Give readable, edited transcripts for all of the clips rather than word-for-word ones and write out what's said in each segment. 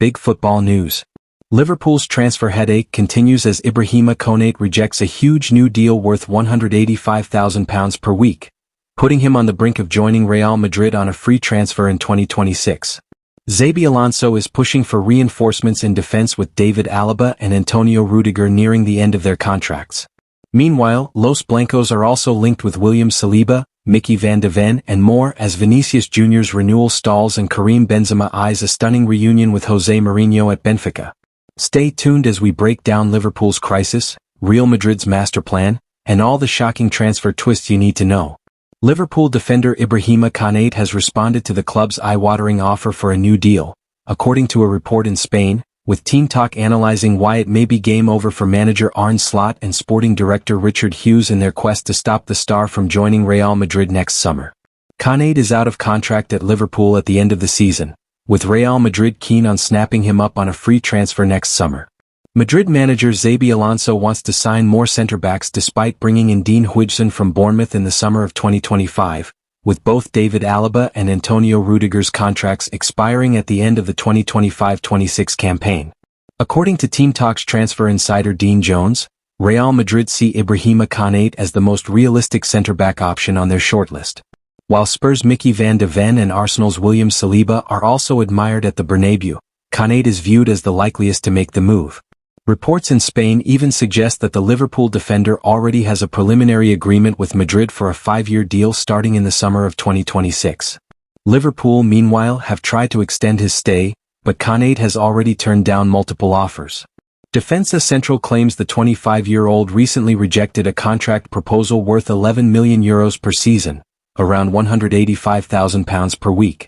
big football news. Liverpool's transfer headache continues as Ibrahima Konaté rejects a huge new deal worth £185,000 per week, putting him on the brink of joining Real Madrid on a free transfer in 2026. Xabi Alonso is pushing for reinforcements in defense with David Alaba and Antonio Rüdiger nearing the end of their contracts. Meanwhile, Los Blancos are also linked with William Saliba, Micky van de Ven and more as Vinicius Jr.'s renewal stalls and Karim Benzema eyes a stunning reunion with José Mourinho at Benfica. Stay tuned as we break down Liverpool's crisis, Real Madrid's master plan, and all the shocking transfer twists you need to know. Liverpool defender Ibrahima Konaté has responded to the club's eye-watering offer for a new deal, according to a report in Spain, with Team Talk analyzing why it may be game over for manager Arne Slot and sporting director Richard Hughes in their quest to stop the star from joining Real Madrid next summer. Konaté is out of contract at Liverpool at the end of the season, with Real Madrid keen on snapping him up on a free transfer next summer. Madrid manager Xabi Alonso wants to sign more centre-backs despite bringing in Dean Huijsen from Bournemouth in the summer of 2025, with both David Alaba and Antonio Rüdiger's contracts expiring at the end of the 2025-26 campaign. According to Team Talk's transfer insider Dean Jones, Real Madrid see Ibrahima Konaté as the most realistic centre-back option on their shortlist. While Spurs' Micky van de Ven and Arsenal's William Saliba are also admired at the Bernabeu, Konaté is viewed as the likeliest to make the move. Reports in Spain even suggest that the Liverpool defender already has a preliminary agreement with Madrid for a 5-year deal starting in the summer of 2026. Liverpool, meanwhile, have tried to extend his stay, but Konaté has already turned down multiple offers. Defensa Central claims the 25-year-old recently rejected a contract proposal worth €11 million per season, around £185,000 per week.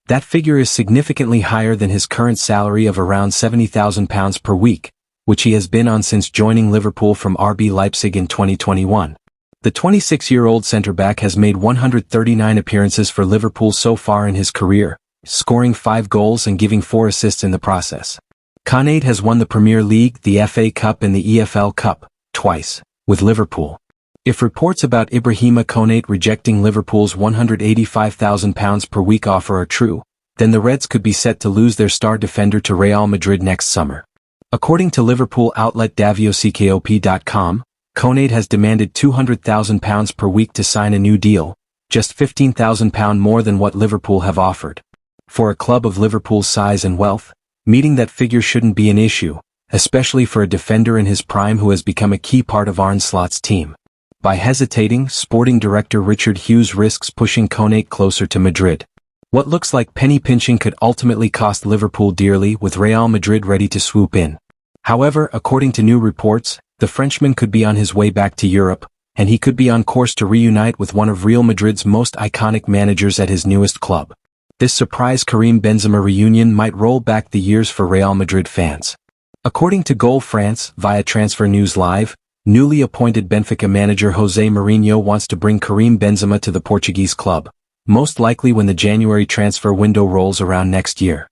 That figure is significantly higher than his current salary of around £70,000 per week, which he has been on since joining Liverpool from RB Leipzig in 2021. The 26-year-old centre-back has made 139 appearances for Liverpool so far in his career, scoring 5 goals and giving 4 assists in the process. Konaté has won the Premier League, the FA Cup and the EFL Cup, twice, with Liverpool. If reports about Ibrahima Konaté rejecting Liverpool's £185,000 per week offer are true, then the Reds could be set to lose their star defender to Real Madrid next summer. According to Liverpool outlet DavioCKOP.com, Konaté has demanded £200,000 per week to sign a new deal, just £15,000 more than what Liverpool have offered. For a club of Liverpool's size and wealth, meeting that figure shouldn't be an issue, especially for a defender in his prime who has become a key part of Arne Slot's team. By hesitating, sporting director Richard Hughes risks pushing Konaté closer to Madrid. What looks like penny pinching could ultimately cost Liverpool dearly, with Real Madrid ready to swoop in. However, according to new reports, the Frenchman could be on his way back to Europe, and he could be on course to reunite with one of Real Madrid's most iconic managers at his newest club. This surprise Karim Benzema reunion might roll back the years for Real Madrid fans. According to Goal France, via Transfer News Live, newly appointed Benfica manager José Mourinho wants to bring Karim Benzema to the Portuguese club, most likely when the January transfer window rolls around next year.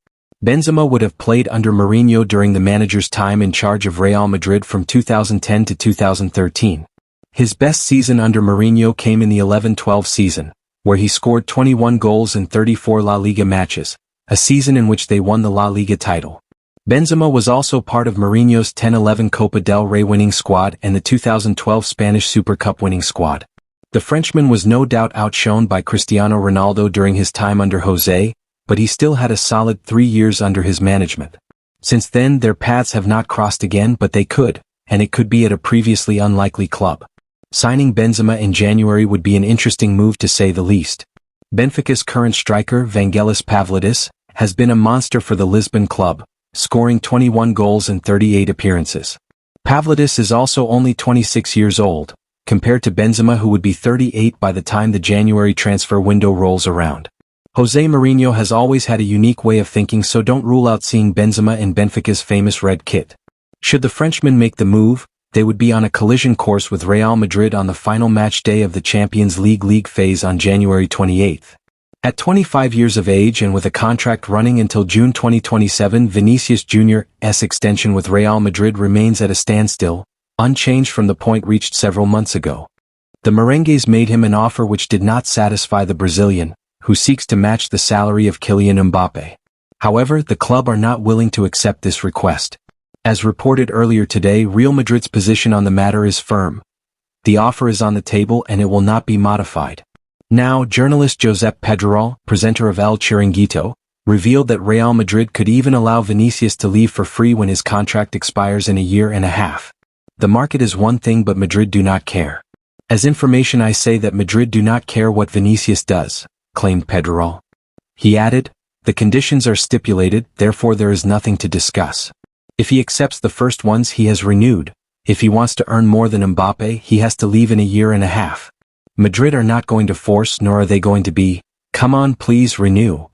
Benzema would have played under Mourinho during the manager's time in charge of Real Madrid from 2010 to 2013. His best season under Mourinho came in the 11-12 season, where he scored 21 goals in 34 La Liga matches, a season in which they won the La Liga title. Benzema was also part of Mourinho's 10-11 Copa del Rey winning squad and the 2012 Spanish Super Cup winning squad. The Frenchman was no doubt outshone by Cristiano Ronaldo during his time under José, but he still had a solid 3 years under his management. Since then their paths have not crossed again, but they could, and it could be at a previously unlikely club. Signing Benzema in January would be an interesting move to say the least. Benfica's current striker Vangelis Pavlidis has been a monster for the Lisbon club, scoring 21 goals in 38 appearances. Pavlidis is also only 26 years old, compared to Benzema who would be 38 by the time the January transfer window rolls around. José Mourinho has always had a unique way of thinking, so don't rule out seeing Benzema in Benfica's famous red kit. Should the Frenchman make the move, they would be on a collision course with Real Madrid on the final match day of the Champions League phase on January 28. At 25 years of age and with a contract running until June 2027, Vinicius Jr.'s extension with Real Madrid remains at a standstill, unchanged from the point reached several months ago. The Merengues made him an offer which did not satisfy the Brazilian, who seeks to match the salary of Kylian Mbappé. However, the club are not willing to accept this request. As reported earlier today, Real Madrid's position on the matter is firm. The offer is on the table and it will not be modified. Now, journalist Josep Pedrerol, presenter of El Chiringuito, revealed that Real Madrid could even allow Vinicius to leave for free when his contract expires in a year and a half. The market is one thing, but Madrid do not care. As information I say that Madrid do not care what Vinicius does, claimed Pedrerol. He added, the conditions are stipulated, therefore there is nothing to discuss. If he accepts the first ones, he has renewed. If he wants to earn more than Mbappe, he has to leave in a year and a half. Madrid are not going to force, nor are they going to be, come on please renew.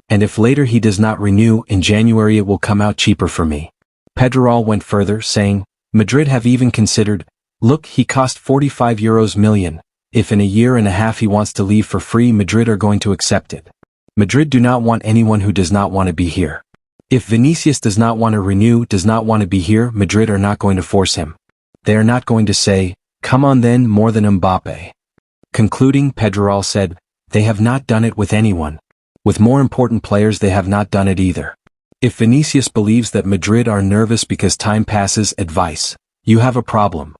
And if later he does not renew, in January it will come out cheaper for me. Pedrerol went further, saying, Madrid have even considered, look, he cost €45 million. If in a year and a half he wants to leave for free, Madrid are going to accept it. Madrid do not want anyone who does not want to be here. If Vinicius does not want to renew, does not want to be here, Madrid are not going to force him. They are not going to say, come on then, more than Mbappe. Concluding, Pedrerol said, they have not done it with anyone. With more important players they have not done it either. If Vinicius believes that Madrid are nervous because time passes, advice, you have a problem.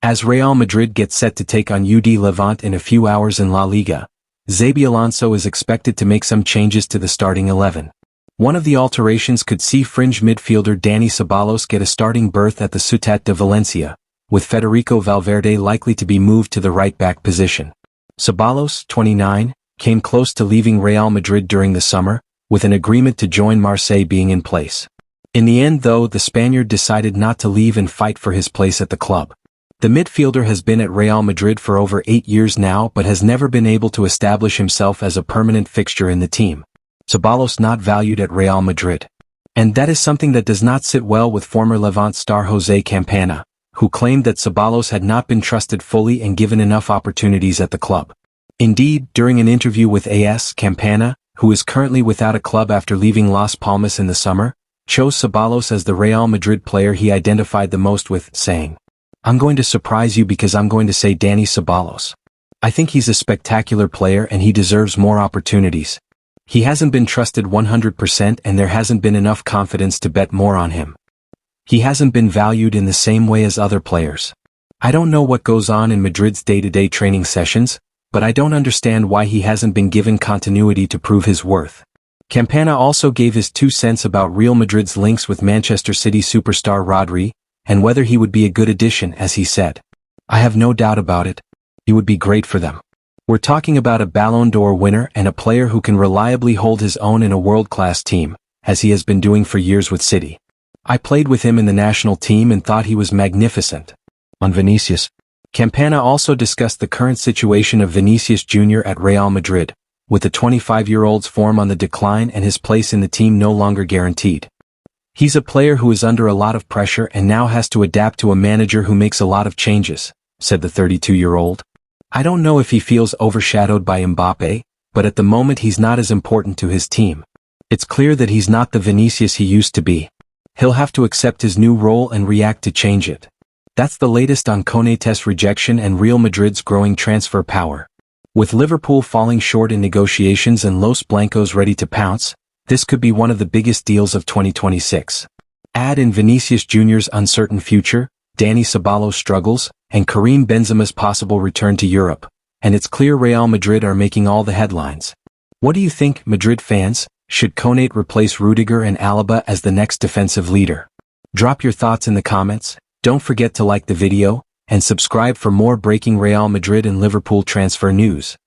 As Real Madrid gets set to take on UD Levante in a few hours in La Liga, Xabi Alonso is expected to make some changes to the starting 11. One of the alterations could see fringe midfielder Dani Ceballos get a starting berth at the Ciutat de Valencia, with Federico Valverde likely to be moved to the right-back position. Ceballos, 29, came close to leaving Real Madrid during the summer, with an agreement to join Marseille being in place. In the end though, the Spaniard decided not to leave and fight for his place at the club. The midfielder has been at Real Madrid for over 8 years now but has never been able to establish himself as a permanent fixture in the team. Ceballos not valued at Real Madrid. And that is something that does not sit well with former Levante star José Campana, who claimed that Ceballos had not been trusted fully and given enough opportunities at the club. Indeed, during an interview with AS, Campana, who is currently without a club after leaving Las Palmas in the summer, chose Ceballos as the Real Madrid player he identified the most with, saying, I'm going to surprise you because I'm going to say Dani Ceballos. I think he's a spectacular player and he deserves more opportunities. He hasn't been trusted 100% and there hasn't been enough confidence to bet more on him. He hasn't been valued in the same way as other players. I don't know what goes on in Madrid's day-to-day training sessions, but I don't understand why he hasn't been given continuity to prove his worth. Campana also gave his 2 cents about Real Madrid's links with Manchester City superstar Rodri, and whether he would be a good addition, as he said. I have no doubt about it. He would be great for them. We're talking about a Ballon d'Or winner and a player who can reliably hold his own in a world-class team, as he has been doing for years with City. I played with him in the national team and thought he was magnificent. On Vinicius, Campana also discussed the current situation of Vinicius Jr. at Real Madrid, with the 25-year-old's form on the decline and his place in the team no longer guaranteed. He's a player who is under a lot of pressure and now has to adapt to a manager who makes a lot of changes, said the 32-year-old. I don't know if he feels overshadowed by Mbappe, but at the moment he's not as important to his team. It's clear that he's not the Vinicius he used to be. He'll have to accept his new role and react to change it. That's the latest on Konaté's rejection and Real Madrid's growing transfer power. With Liverpool falling short in negotiations and Los Blancos ready to pounce, this could be one of the biggest deals of 2026. Add in Vinicius Jr.'s uncertain future, Dani Ceballos' struggles, and Karim Benzema's possible return to Europe, and it's clear Real Madrid are making all the headlines. What do you think, Madrid fans? Should Konaté replace Rüdiger and Alaba as the next defensive leader? Drop your thoughts in the comments, don't forget to like the video, and subscribe for more breaking Real Madrid and Liverpool transfer news.